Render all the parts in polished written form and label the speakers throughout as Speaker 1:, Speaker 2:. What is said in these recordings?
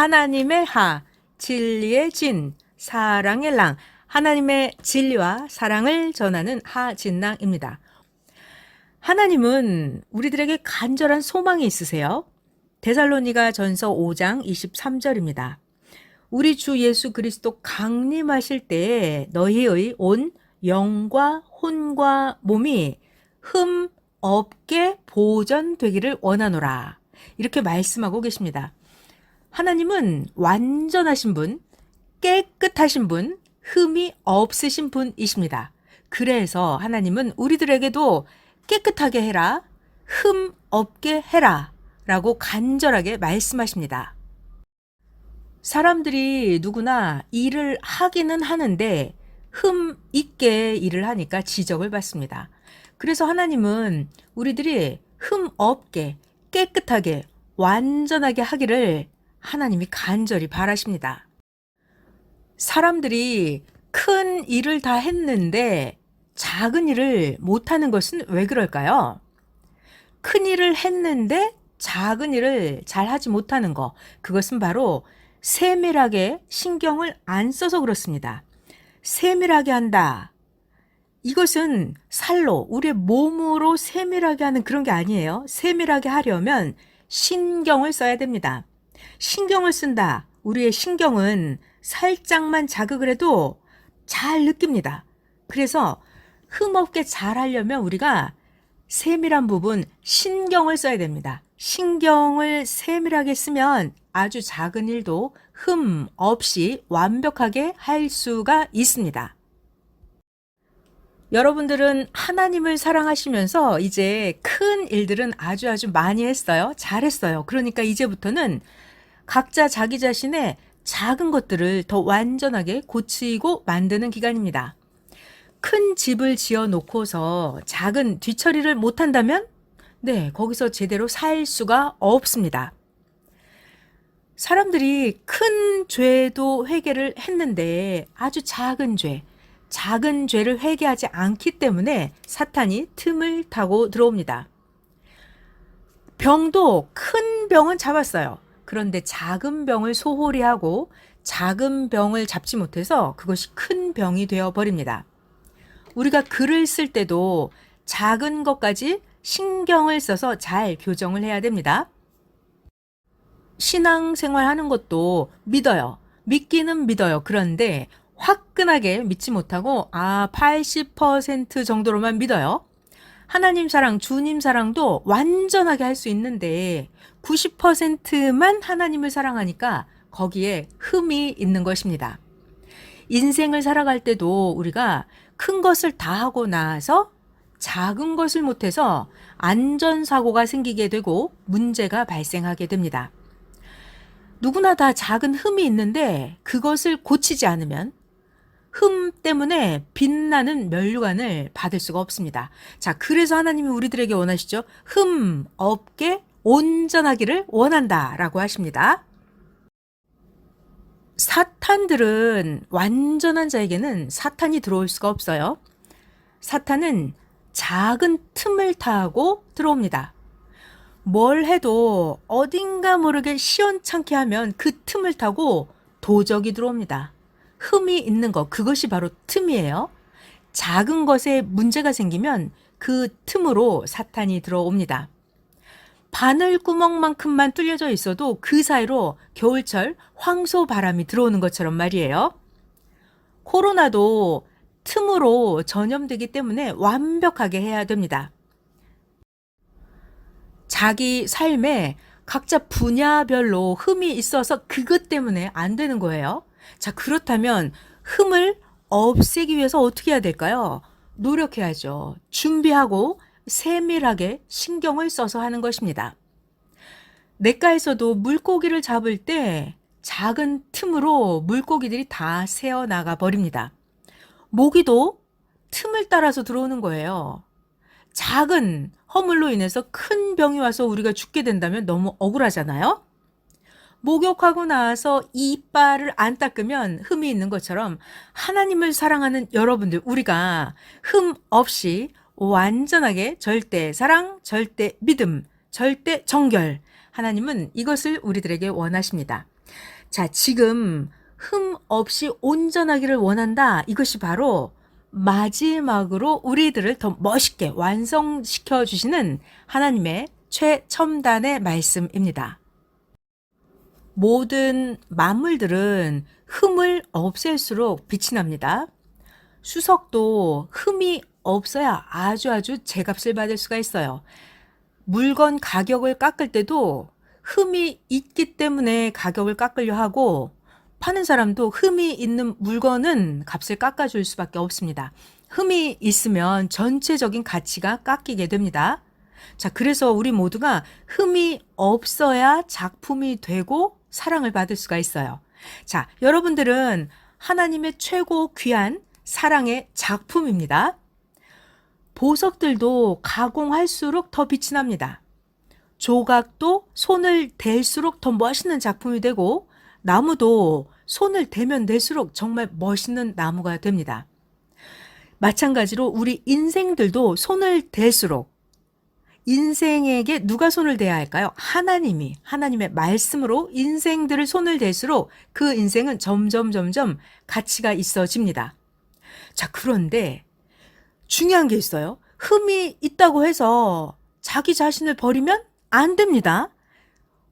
Speaker 1: 하나님의 하, 진리의 진, 사랑의 랑, 하나님의 진리와 사랑을 전하는 하진랑입니다. 하나님은 우리들에게 간절한 소망이 있으세요. 데살로니가 전서 5장 23절입니다. 우리 주 예수 그리스도 강림하실 때에 너희의 온 영과 혼과 몸이 흠 없게 보존되기를 원하노라. 이렇게 말씀하고 계십니다. 하나님은 완전하신 분, 깨끗하신 분, 흠이 없으신 분이십니다. 그래서 하나님은 우리들에게도 깨끗하게 해라, 흠 없게 해라 라고 간절하게 말씀하십니다. 사람들이 누구나 일을 하기는 하는데 흠 있게 일을 하니까 지적을 받습니다. 그래서 하나님은 우리들이 흠 없게 깨끗하게 완전하게 하기를 하나님이 간절히 바라십니다. 사람들이 큰 일을 다 했는데 작은 일을 못하는 것은 왜 그럴까요? 큰 일을 했는데 작은 일을 잘 하지 못하는 것, 그것은 바로 세밀하게 신경을 안 써서 그렇습니다. 세밀하게 한다. 이것은 살로, 우리의 몸으로 세밀하게 하는 그런 게 아니에요. 세밀하게 하려면 신경을 써야 됩니다. 신경을 쓴다. 우리의 신경은 살짝만 자극을 해도 잘 느낍니다. 그래서 흠없게 잘 하려면 우리가 세밀한 부분, 신경을 써야 됩니다. 신경을 세밀하게 쓰면 아주 작은 일도 흠 없이 완벽하게 할 수가 있습니다. 여러분들은 하나님을 사랑하시면서 이제 큰 일들은 아주 많이 했어요. 잘했어요. 그러니까 이제부터는 각자 자기 자신의 작은 것들을 더 완전하게 고치고 만드는 기간입니다. 큰 집을 지어 놓고서 작은 뒤처리를 못한다면 거기서 제대로 살 수가 없습니다. 사람들이 큰 죄도 회개를 했는데 아주 작은 죄를 회개하지 않기 때문에 사탄이 틈을 타고 들어옵니다. 병도 큰 병은 잡았어요. 그런데 작은 병을 소홀히 하고 작은 병을 잡지 못해서 그것이 큰 병이 되어버립니다. 우리가 글을 쓸 때도 작은 것까지 신경을 써서 잘 교정을 해야 됩니다. 신앙생활 하는 것도 믿어요. 믿기는 믿어요. 그런데 화끈하게 믿지 못하고 80% 정도로만 믿어요. 하나님 사랑, 주님 사랑도 완전하게 할 수 있는데 90%만 하나님을 사랑하니까 거기에 흠이 있는 것입니다. 인생을 살아갈 때도 우리가 큰 것을 다 하고 나서 작은 것을 못해서 안전사고가 생기게 되고 문제가 발생하게 됩니다. 누구나 다 작은 흠이 있는데 그것을 고치지 않으면 흠 때문에 빛나는 면류관을 받을 수가 없습니다. 자, 그래서 하나님이 우리들에게 원하시죠. 흠 없게 온전하기를 원한다라고 하십니다. 사탄들은 완전한 자에게는 사탄이 들어올 수가 없어요. 사탄은 작은 틈을 타고 들어옵니다. 뭘 해도 어딘가 모르게 시원찮게 하면 그 틈을 타고 도적이 들어옵니다. 흠이 있는 것, 그것이 바로 틈이에요. 작은 것에 문제가 생기면 그 틈으로 사탄이 들어옵니다. 바늘구멍만큼만 뚫려져 있어도 그 사이로 겨울철 황소바람이 들어오는 것처럼 말이에요. 코로나도 틈으로 전염되기 때문에 완벽하게 해야 됩니다. 자기 삶에 각자 분야별로 흠이 있어서 그것 때문에 안 되는 거예요. 자, 그렇다면 흠을 없애기 위해서 어떻게 해야 될까요? 노력해야죠. 준비하고 세밀하게 신경을 써서 하는 것입니다. 냇가에서도 물고기를 잡을 때 작은 틈으로 물고기들이 다 새어나가 버립니다. 모기도 틈을 따라서 들어오는 거예요. 작은 허물로 인해서 큰 병이 와서 우리가 죽게 된다면 너무 억울하잖아요. 목욕하고 나서 이빨을 안 닦으면 흠이 있는 것처럼 하나님을 사랑하는 여러분들, 우리가 흠 없이 완전하게 절대 사랑, 절대 믿음, 절대 정결, 하나님은 이것을 우리들에게 원하십니다. 자, 지금 흠 없이 온전하기를 원한다. 이것이 바로 마지막으로 우리들을 더 멋있게 완성시켜 주시는 하나님의 최첨단의 말씀입니다. 모든 만물들은 흠을 없앨수록 빛이 납니다. 수석도 흠이 없어야 아주 제값을 받을 수가 있어요. 물건 가격을 깎을 때도 흠이 있기 때문에 가격을 깎으려 하고, 파는 사람도 흠이 있는 물건은 값을 깎아줄 수밖에 없습니다. 흠이 있으면 전체적인 가치가 깎이게 됩니다. 자, 그래서 우리 모두가 흠이 없어야 작품이 되고 사랑을 받을 수가 있어요. 자, 여러분들은 하나님의 최고 귀한 사랑의 작품입니다. 보석들도 가공할수록 더 빛이 납니다. 조각도 손을 댈수록 더 멋있는 작품이 되고, 나무도 손을 대면 댈수록 정말 멋있는 나무가 됩니다. 마찬가지로 우리 인생들도 손을 댈수록, 인생에게 누가 손을 대야 할까요? 하나님이, 하나님의 말씀으로 인생들을 손을 댈수록 그 인생은 점점 가치가 있어집니다. 자, 그런데 중요한 게 있어요. 흠이 있다고 해서 자기 자신을 버리면 안 됩니다.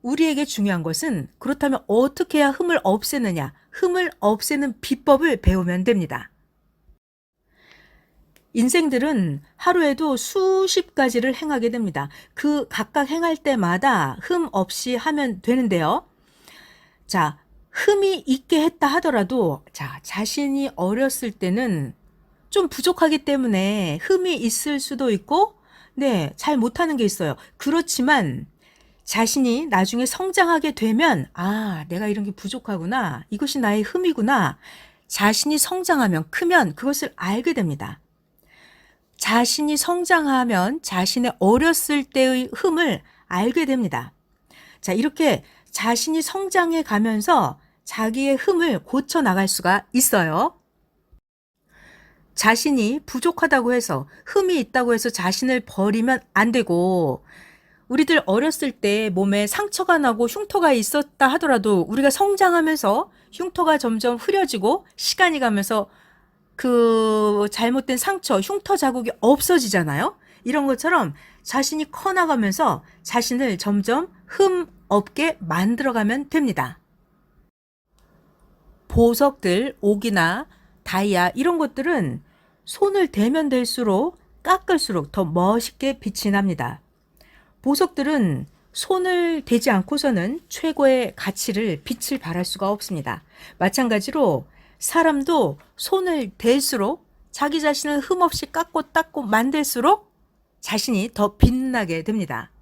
Speaker 1: 우리에게 중요한 것은, 그렇다면 어떻게 해야 흠을 없애느냐, 흠을 없애는 비법을 배우면 됩니다. 인생들은 하루에도 수십 가지를 행하게 됩니다. 그 각각 행할 때마다 흠 없이 하면 되는데요. 자, 흠이 있게 했다 하더라도, 자, 자신이 어렸을 때는 좀 부족하기 때문에 흠이 있을 수도 있고, 네, 잘 못하는 게 있어요. 그렇지만 자신이 나중에 성장하게 되면, 아, 내가 이런 게 부족하구나, 이것이 나의 흠이구나, 자신이 성장하면, 크면 그것을 알게 됩니다. 자신이 성장하면 자신의 어렸을 때의 흠을 알게 됩니다. 자, 이렇게 자신이 성장해 가면서 자기의 흠을 고쳐 나갈 수가 있어요. 자신이 부족하다고 해서, 흠이 있다고 해서 자신을 버리면 안 되고, 우리들 어렸을 때 몸에 상처가 나고 흉터가 있었다 하더라도 우리가 성장하면서 흉터가 점점 흐려지고 시간이 가면서 그 잘못된 상처, 흉터 자국이 없어지잖아요. 이런 것처럼 자신이 커나가면서 자신을 점점 흠 없게 만들어가면 됩니다. 보석들, 옥이나 다이아, 이런 것들은 손을 대면 될수록, 깎을수록 더 멋있게 빛이 납니다. 보석들은 손을 대지 않고서는 최고의 가치를, 빛을 발할 수가 없습니다. 마찬가지로 사람도 손을 댈수록, 자기 자신을 흠없이 깎고 닦고 만들수록 자신이 더 빛나게 됩니다.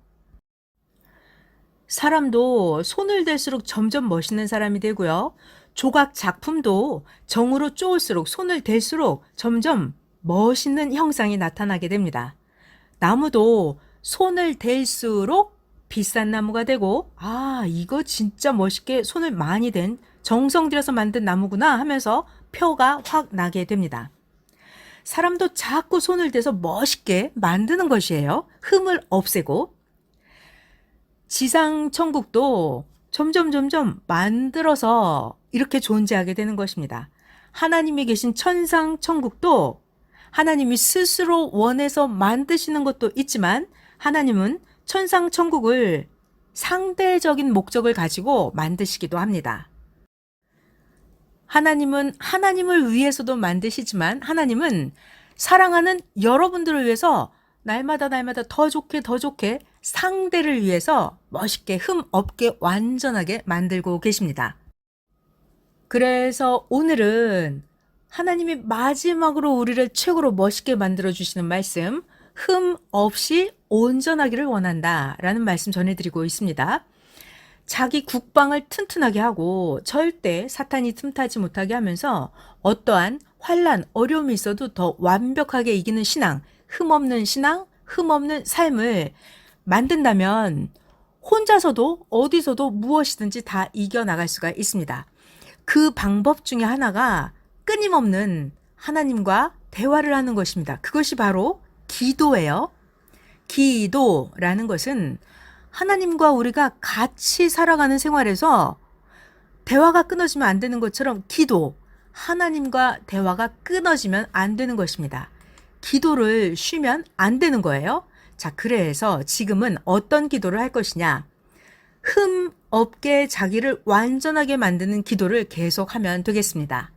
Speaker 1: 사람도 손을 댈수록 점점 멋있는 사람이 되고요. 조각 작품도 정으로 쪼을수록, 손을 댈수록 점점 멋있는 형상이 나타나게 됩니다. 나무도 손을 댈수록 비싼 나무가 되고, 아, 이거 진짜 멋있게 손을 많이 댄, 정성 들여서 만든 나무구나 하면서 표가 확 나게 됩니다. 사람도 자꾸 손을 대서 멋있게 만드는 것이에요. 흠을 없애고. 지상천국도 점점 만들어서 이렇게 존재하게 되는 것입니다. 하나님이 계신 천상천국도 하나님이 스스로 원해서 만드시는 것도 있지만, 하나님은 천상천국을 상대적인 목적을 가지고 만드시기도 합니다. 하나님은 하나님을 위해서도 만드시지만, 하나님은 사랑하는 여러분들을 위해서 날마다 더 좋게 상대를 위해서 멋있게 흠 없게 완전하게 만들고 계십니다. 그래서 오늘은 하나님이 마지막으로 우리를 최고로 멋있게 만들어 주시는 말씀, 흠 없이 온전하기를 원한다 라는 말씀 전해드리고 있습니다. 자기 국방을 튼튼하게 하고 절대 사탄이 틈타지 못하게 하면서 어떠한 환난, 어려움이 있어도 더 완벽하게 이기는 신앙, 흠없는 신앙, 흠없는 삶을 만든다면 혼자서도 어디서도 무엇이든지 다 이겨나갈 수가 있습니다. 그 방법 중에 하나가 끊임없는 하나님과 대화를 하는 것입니다. 그것이 바로 기도예요. 기도라는 것은 하나님과 우리가 같이 살아가는 생활에서 대화가 끊어지면 안 되는 것처럼 기도, 하나님과 대화가 끊어지면 안 되는 것입니다. 기도를 쉬면 안 되는 거예요. 자, 그래서 지금은 어떤 기도를 할 것이냐? 흠 없게 자기를 완전하게 만드는 기도를 계속하면 되겠습니다.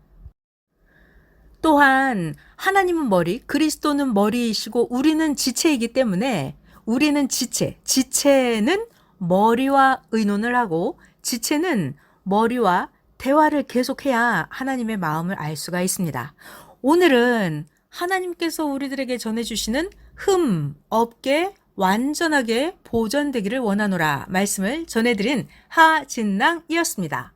Speaker 1: 또한 하나님은 머리, 그리스도는 머리이시고 우리는 지체이기 때문에 우리는 지체는 머리와 의논을 하고 지체는 머리와 대화를 계속해야 하나님의 마음을 알 수가 있습니다. 오늘은 하나님께서 우리들에게 전해주시는 흠 없게 완전하게 보존되기를 원하노라 말씀을 전해드린 하진낭이었습니다.